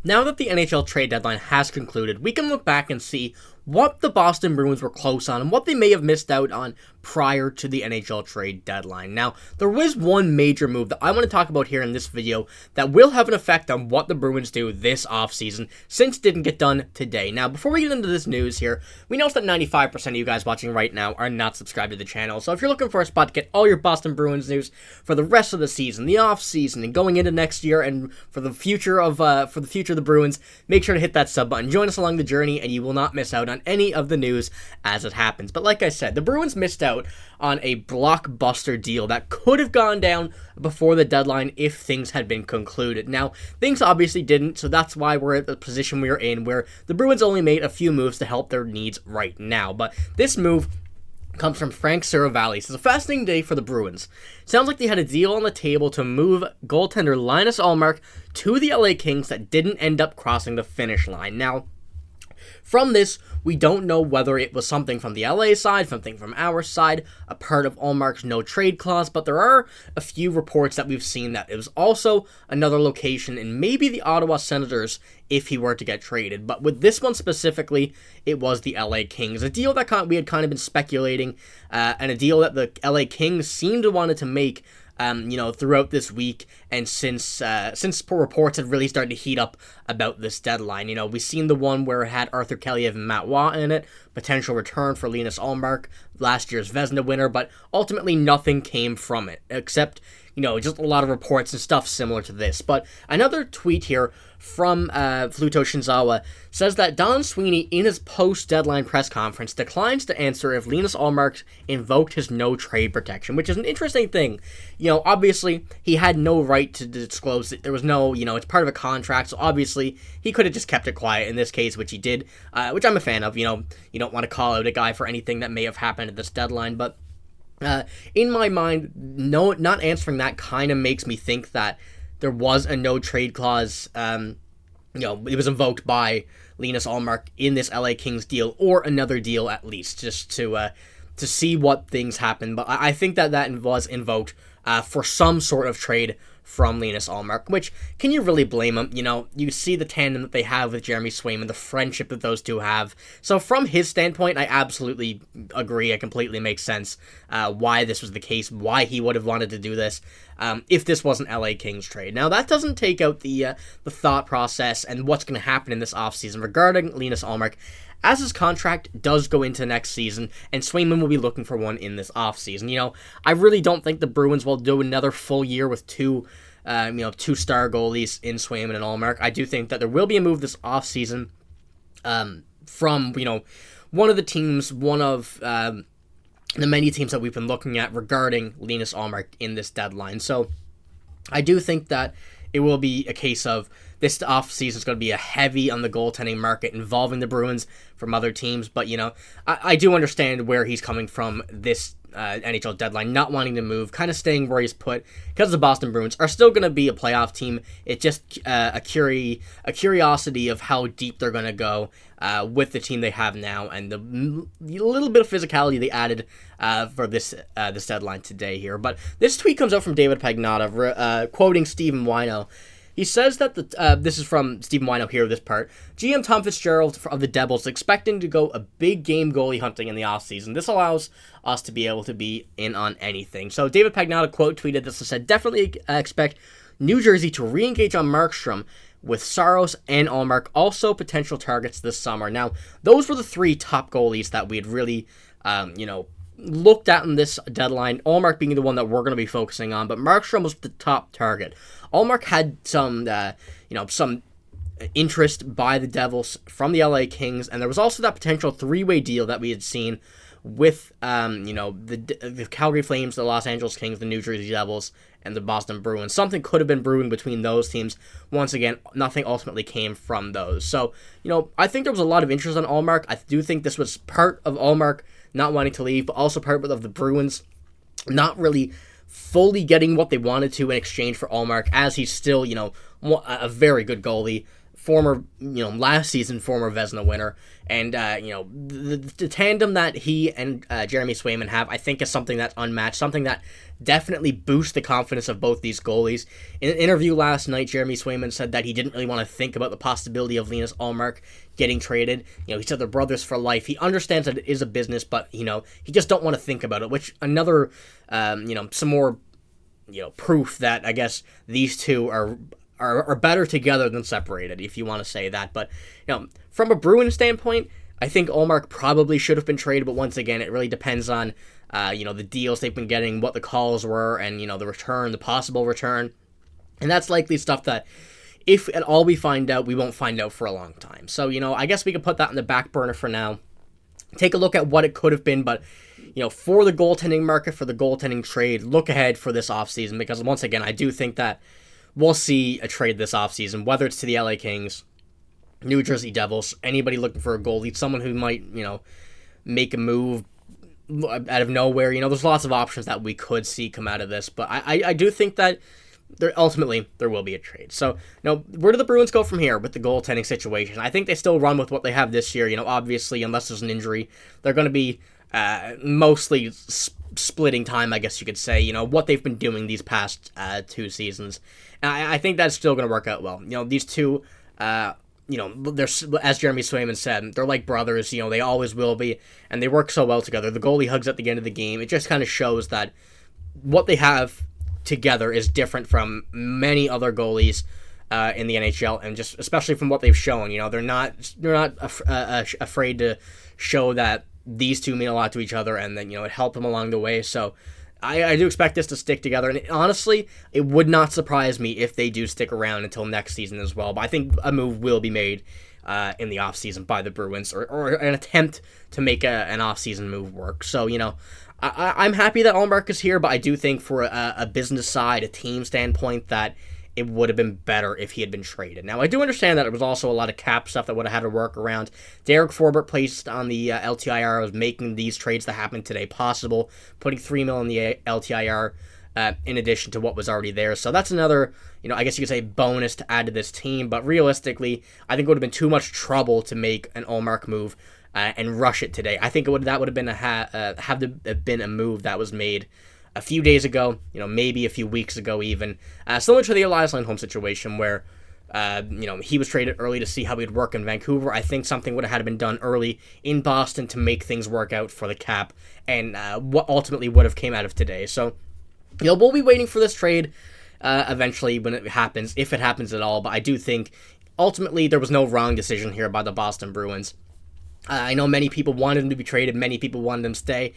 Now that the NHL trade deadline has concluded, we can look back and see what the Boston Bruins were close on and what they may have missed out on prior to the NHL trade deadline. Now, there was one major move that I want to talk about here in this video that will have an effect on what the Bruins do this offseason, since it didn't get done today. Now, before we get into this news here, we know that 95% of you guys watching right now are not subscribed to the channel, so if you're looking for a spot to get all your Boston Bruins news for the rest of the season, the offseason, and going into next year, and for the future of the Bruins, make sure to hit that sub button. Join us along the journey, and you will not miss out on any of the news as it happens. But like I said, the Bruins missed out on a blockbuster deal that could have gone down before the deadline if things had been concluded. Now, things obviously didn't, so that's why we're at the position we're in, where the Bruins only made a few moves to help their needs right now. But this move comes from Frank Saravalli. It's a fascinating day for the Bruins. Sounds like they had a deal on the table to move goaltender Linus Ullmark to the LA Kings that didn't end up crossing the finish line. Now, from this, we don't know whether it was something from the LA side, something from our side, a part of Ullmark's no-trade clause, but there are a few reports that we've seen that it was also another location, and maybe the Ottawa Senators if he were to get traded. But with this one specifically, it was the LA Kings. A deal that we had kind of been speculating, and a deal that the LA Kings seemed to wanted to make throughout this week, and since reports had really started to heat up about this deadline. We've seen the one where it had Arthur Kaliev and Matt Waugh in it, potential return for Linus Ullmark, last year's Vezina winner, but ultimately nothing came from it, except, just a lot of reports and stuff similar to this. But another tweet here from Fluto Shinzawa says that Don Sweeney, in his post-deadline press conference, declines to answer if Linus Ullmark invoked his no-trade protection, which is an interesting thing. Obviously, he had no right to disclose it. There was no, it's part of a contract, so obviously, he could have just kept it quiet in this case, which he did, which I'm a fan of. You don't want to call out a guy for anything that may have happened at this deadline, but in my mind, not answering that kind of makes me think that there was a no-trade clause, it was invoked by Linus Ullmark in this LA Kings deal, or another deal at least, just to see what things happen. But I think that was invoked for some sort of trade from Linus Ullmark, which, can you really blame him? You see the tandem that they have with Jeremy Swayman, the friendship that those two have. So from his standpoint, I absolutely agree. It completely makes sense why this was the case, why he would have wanted to do this if this wasn't LA Kings trade. Now, that doesn't take out the thought process and what's going to happen in this offseason regarding Linus Ullmark, as his contract does go into next season, and Swayman will be looking for one in this offseason. I really don't think the Bruins will do another full year with two star goalies in Swayman and Ullmark. I do think that there will be a move this offseason from, one of the teams, one of the many teams that we've been looking at regarding Linus Ullmark in this deadline. So I do think that it will be a case of this offseason is going to be a heavy on the goaltending market involving the Bruins from other teams. But, I do understand where he's coming from this NHL deadline, not wanting to move, kind of staying where he's put, because the Boston Bruins are still going to be a playoff team. It's just a curiosity of how deep they're going to go with the team they have now, and the little bit of physicality they added for this deadline today here. But this tweet comes out from David Pastrnak, quoting Stephen Wino. He says that this is from Stephen Wino here, this part. GM Tom Fitzgerald of the Devils expecting to go a big game goalie hunting in the offseason. This allows us to be able to be in on anything. So David Pastrnak quote tweeted this and said, definitely expect New Jersey to re-engage on Markstrom with Saros and Ullmark, also potential targets this summer. Now, those were the three top goalies that we had really, looked at in this deadline, Ullmark being the one that we're going to be focusing on, but Markstrom was the top target. Ullmark had some interest by the Devils from the LA Kings, and there was also that potential three-way deal that we had seen with, the Calgary Flames, the Los Angeles Kings, the New Jersey Devils, and the Boston Bruins. Something could have been brewing between those teams. Once again, nothing ultimately came from those. So, I think there was a lot of interest on Ullmark. I do think this was part of Ullmark not wanting to leave, but also part of the Bruins not really fully getting what they wanted to in exchange for Ullmark, as he's still, a very good goalie former, last season former Vezina winner, and the tandem that he and Jeremy Swayman have, I think, is something that's unmatched, something that definitely boosts the confidence of both these goalies. In an interview last night, Jeremy Swayman said that he didn't really want to think about the possibility of Linus Ullmark getting traded. He said they're brothers for life. He understands that it is a business, but he just don't want to think about it. Which another, some more, proof that I guess these two are better together than separated, if you want to say that. But from a Bruins standpoint, I think Ullmark probably should have been traded, but once again, it really depends on the deals they've been getting, what the calls were, and the return, the possible return. And that's likely stuff that, if at all we find out, we won't find out for a long time. So, I guess we could put that on the back burner for now. Take a look at what it could have been, but for the goaltending market, for the goaltending trade, look ahead for this offseason, because once again, I do think that we'll see a trade this offseason, whether it's to the LA Kings, New Jersey Devils, anybody looking for a goalie, someone who might, make a move out of nowhere. There's lots of options that we could see come out of this, but I do think that ultimately there will be a trade. So, where do the Bruins go from here with the goaltending situation? I think they still run with what they have this year. Obviously, unless there's an injury, they're going to be mostly splitting time, I guess you could say, what they've been doing these past 2 seasons. And I think that's still going to work out well. These two, they're, as Jeremy Swayman said, they're like brothers, they always will be, and they work so well together. The goalie hugs at the end of the game. It just kind of shows that what they have together is different from many other goalies in the NHL, and just especially from what they've shown. They're not afraid to show that these two mean a lot to each other, and then it helped them along the way. So I do expect this to stick together, and honestly, it would not surprise me if they do stick around until next season as well. But I think a move will be made in the offseason by the Bruins, or an attempt to make an offseason move work. So I'm happy that Ullmark is here, but I do think for a business side, a team standpoint, that it would have been better if he had been traded. Now, I do understand that there was also a lot of cap stuff that would have had to work around. Derek Forbort placed on the LTIR was making these trades that happened today possible, putting $3 million in the LTIR in addition to what was already there. So that's another, I guess you could say, bonus to add to this team. But realistically, I think it would have been too much trouble to make an Ullmark move and rush it today. I think that would have been have been a move that was made a few days ago, maybe a few weeks ago even. Similar to the Elias Lindholm situation where, he was traded early to see how he'd work in Vancouver. I think something would have had to been done early in Boston to make things work out for the cap, and what ultimately would have came out of today. So, we'll be waiting for this trade eventually when it happens, if it happens at all. But I do think ultimately there was no wrong decision here by the Boston Bruins. I know many people wanted him to be traded, many people wanted him to stay.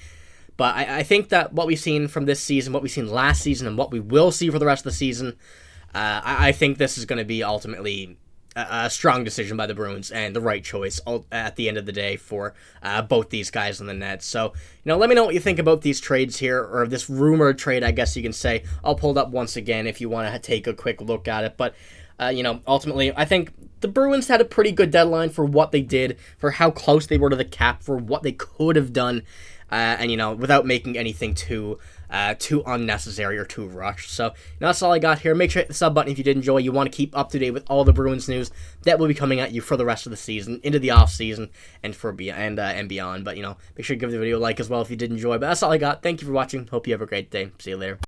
But I think that what we've seen from this season, what we've seen last season, and what we will see for the rest of the season, I think this is going to be ultimately a strong decision by the Bruins and the right choice at the end of the day for both these guys in the net. So, let me know what you think about these trades here, or this rumored trade, I guess you can say. I'll pull it up once again if you want to take a quick look at it. But, ultimately, I think the Bruins had a pretty good deadline for what they did, for how close they were to the cap, for what they could have done. And without making anything too unnecessary or too rushed. So that's all I got here. Make sure to hit the sub button if you did enjoy. You want to keep up to date with all the Bruins news that will be coming at you for the rest of the season, into the off season, and and beyond. But make sure to give the video a like as well if you did enjoy. But that's all I got. Thank you for watching. Hope you have a great day. See you later.